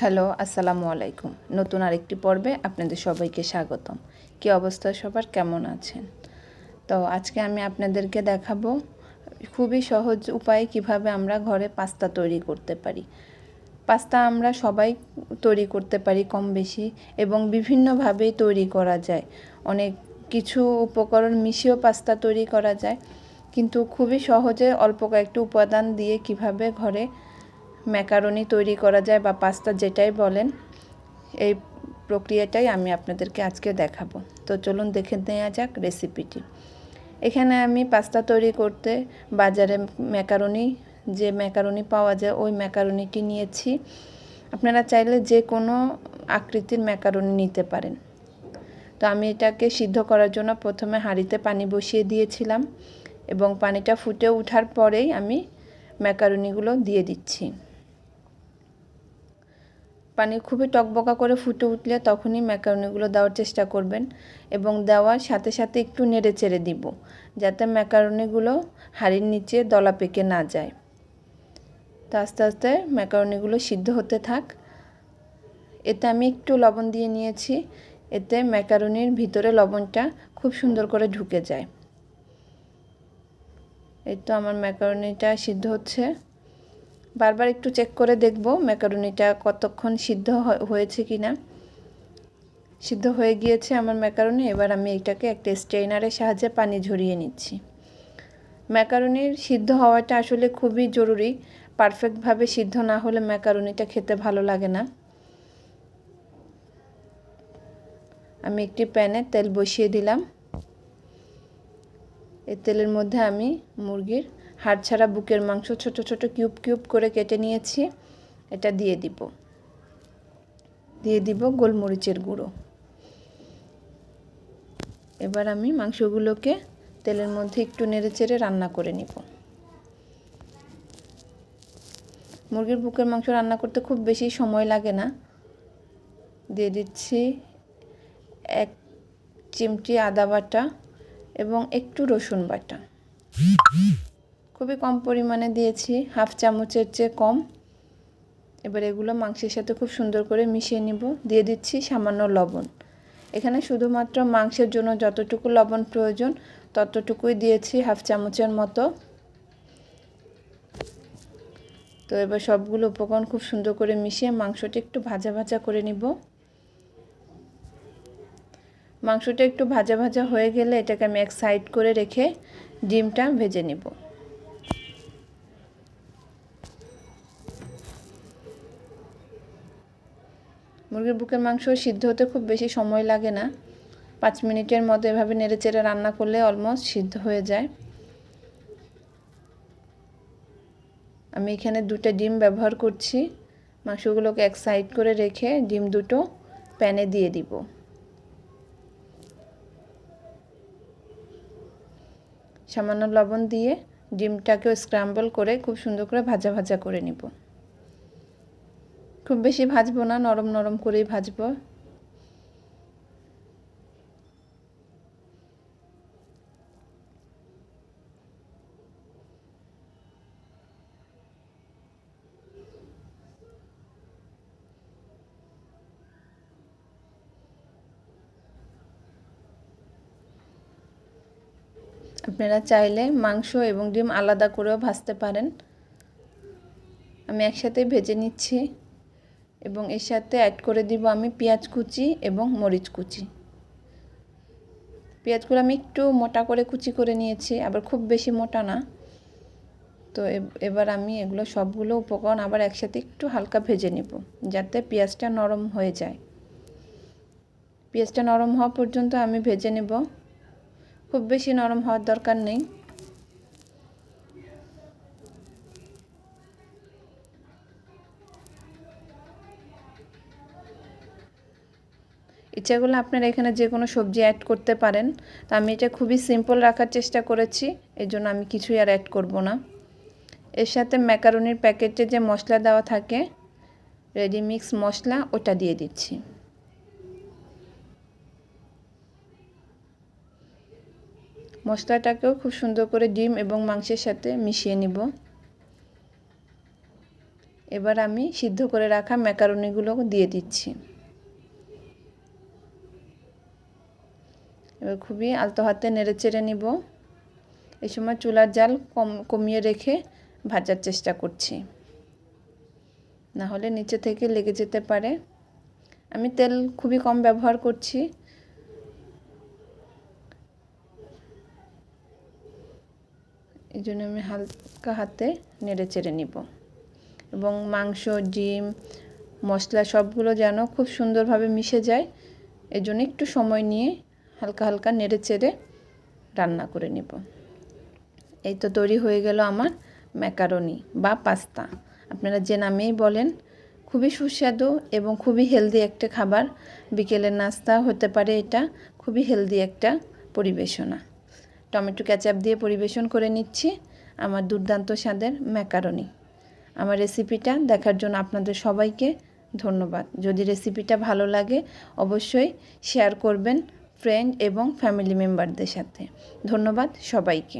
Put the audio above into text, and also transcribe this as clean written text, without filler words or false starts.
Hello, আসসালামু আলাইকুম। নতুন আরেকটি পর্বে আপনাদের সবাইকে স্বাগতম। কী অবস্থা সবার, কেমন আছেন? তো আজকে আমি আপনাদেরকে দেখাবো খুবই সহজ উপায়ে কিভাবে আমরা ঘরে পাস্তা তৈরি করতে পারি। পাস্তা আমরা সবাই তৈরি করতে পারি কম বেশি, এবং বিভিন্নভাবেই তৈরি করা যায়। অনেক কিছু উপকরণ মিশিয়েও পাস্তা তৈরি করা যায়, কিন্তু খুবই সহজে অল্প কয়েকটি উপাদান দিয়ে কিভাবে ঘরে ম্যাকারনি তৈরি করা যায় বা পাস্তা যেটাই বলেন, এই প্রক্রিয়াটাই আমি আপনাদেরকে আজকে দেখাবো। তো চলুন দেখে নেওয়া যাক রেসিপিটি। এখানে আমি পাস্তা তৈরি করতে বাজারে যে ম্যাকারনি পাওয়া যায় ওই ম্যাকারনিটি নিয়েছি। আপনারা চাইলে যে কোনো আকৃতির ম্যাকারনি নিতে পারেন। তো আমি এটাকে সিদ্ধ করার জন্য প্রথমে হাঁড়িতে পানি বসিয়ে দিয়েছিলাম, এবং পানিটা ফুটে ওঠার পরেই আমি ম্যাকারনিগুলো দিয়ে দিচ্ছি। পানি খুবই টকবকা করে ফুটে উঠলে তখনই ম্যাকারনিগুলো দেওয়ার চেষ্টা করবেন, এবং দেওয়ার সাথে সাথে একটু নেড়ে চেড়ে দিব, যাতে ম্যাকারনিগুলো হাঁড়ির নিচে দলা পেকে না যায়। তো আস্তে আস্তে ম্যাকারনিগুলো সিদ্ধ হতে থাক। এতে আমি একটু লবণ দিয়ে নিয়েছি, এতে ম্যাকারনির ভিতরে লবণটা খুব সুন্দর করে ঢুকে যায়। এই তো আমার ম্যাকারনিটা সিদ্ধ হচ্ছে। বারবার একটু চেক করে দেখব ম্যাকারনিটা কতক্ষণ সিদ্ধ হয়েছে কিনা। সিদ্ধ হয়ে গিয়েছে আমার ম্যাকারনি। এবার আমি এটাকে একটা স্ট্রেনারের সাহায্যে পানি ঝরিয়ে নিচ্ছি। ম্যাকারনির সিদ্ধ হওয়াটা আসলে খুবই জরুরি। পারফেক্টভাবে সিদ্ধ না হলে ম্যাকারনিটা খেতে ভালো লাগে না। আমি একটি প্যানে তেল বসিয়ে দিলাম। এই তেলের মধ্যে আমি মুরগির হাড় ছাড়া বুকের মাংস ছোট ছোট কিউব কিউব করে কেটে নিয়েছি, এটা দিয়ে দিব গোলমরিচের গুঁড়ো। এবার আমি মাংসগুলোকে তেলের মধ্যে একটু নেড়েচেড়ে রান্না করে নিব। মুরগির বুকের মাংস রান্না করতে খুব বেশি সময় লাগে না। দিয়ে দিচ্ছি 1 চিমটি আদা বাটা এবং একটু রসুন বাটা। খুবই কম পরিমাণে দিয়েছি, হাফ চামচের চেয়ে কম। এবার এগুলো মাংসের সাথে খুব সুন্দর করে মিশিয়ে নিব। দিয়ে দিচ্ছি সামান্য লবণ। এখানে শুধুমাত্র মাংসের জন্য যতটুকু লবণ প্রয়োজন ততটুকুই দিয়েছি, হাফ চামচের মতো। তো এবার সবগুলো উপকরণ খুব সুন্দর করে মিশিয়ে মাংসটা একটু ভাজা ভাজা করে নিব। মাংসটা একটু ভাজা ভাজা হয়ে গেলে এটাকে আমি এক সাইড করে রেখে ডিমটা ভেজে নিব। মুরগির বুকের মাংস সিদ্ধ হতে খুব বেশি সময় লাগে না। 5 মিনিটের মতো এভাবে নেড়েচেড়ে রান্না করলে অলমোস্ট সিদ্ধ হয়ে যায়। আমি এখানে 2টা ডিম ব্যবহার করছি। মাংসগুলোকে এক সাইড করে রেখে ডিম দুটো প্যানে দিয়ে দিব। সামান্য লবণ দিয়ে ডিমটাকেও স্ক্র্যাম্বল করে খুব সুন্দর করে ভাজা ভাজা করে নিব। খুব বেশি ভাজবো না, নরম নরম করেই ভাজবো। আপনারা চাইলে মাংস এবং ডিম আলাদা করেও ভাজতে পারেন। আমি একসাথে ভেজে নিচ্ছি, এবং এর সাথে অ্যাড করে দিব আমি পেঁয়াজ কুচি এবং মরিচ কুচি। পেঁয়াজগুলো আমি একটু মোটা করে কুচি করে নিয়েছি, আবার খুব বেশি মোটা না। তো এবার আমি এগুলো সবগুলো উপকরণ আবার একসাথে একটু হালকা ভেজে নিব, যাতে পেঁয়াজটা নরম হয়ে যায়। পেঁয়াজটা নরম হওয়া পর্যন্ত আমি ভেজে নেব, খুব বেশি নরম হওয়ার দরকার নেই। ইচ্ছা করলে আপনারা এখানে যে কোনো সবজি অ্যাড করতে পারেন। তো আমি এটা খুবই সিম্পল রাখার চেষ্টা করেছি, এর জন্য আমি কিছুই আর অ্যাড করব না। এর সাথে ম্যাকারনির প্যাকেটে যে মশলা দেওয়া থাকে, রেডি মিক্স মশলা, ওটা দিয়ে দিচ্ছি। মশলাটাকেও খুব সুন্দর করে ডিম এবং মাংসের সাথে মিশিয়ে নিব। এবার আমি সিদ্ধ করে রাখা ম্যাকারনিগুলো দিয়ে দিচ্ছি। এবার খুবই আলতো হাতে নেড়েচেড়ে নিব। এই সময় চুলার জাল কমিয়ে রেখে ভাজার চেষ্টা করছি, না হলে নিচে থেকে লেগে যেতে পারে। আমি তেল খুবই কম ব্যবহার করছি। এই জন্য আমি হালকা হাতে নেড়েচেড়ে নিব এবং মাংস, ডিম, মশলা সবগুলো যেন খুব সুন্দরভাবে মিশে যায়, এই জন্য একটু সময় নিয়ে হালকা হালকা নেড়েচেড়ে রান্না করে নেব। এই তো তৈরি হয়ে গেল আমার ম্যাকারনি বা পাস্তা, আপনারা যে নামেই বলেন। খুবই সুস্বাদু এবং খুবই হেলদি একটা খাবার, বিকেলের নাস্তা হতে পারে। এটা খুবই হেলদি একটা পরিবেশনা। টমেটো কেচাপ দিয়ে পরিবেশন করে নিচ্ছি আমার দুর্দান্ত স্বাদের ম্যাকারনি। আমার রেসিপিটা দেখার জন্য আপনাদের সবাইকে ধন্যবাদ। যদি রেসিপিটা ভালো লাগে অবশ্যই শেয়ার করবেন ফ্রেন্ড এবং ফ্যামিলি মেম্বারদের সাথে। ধন্যবাদ সবাইকে।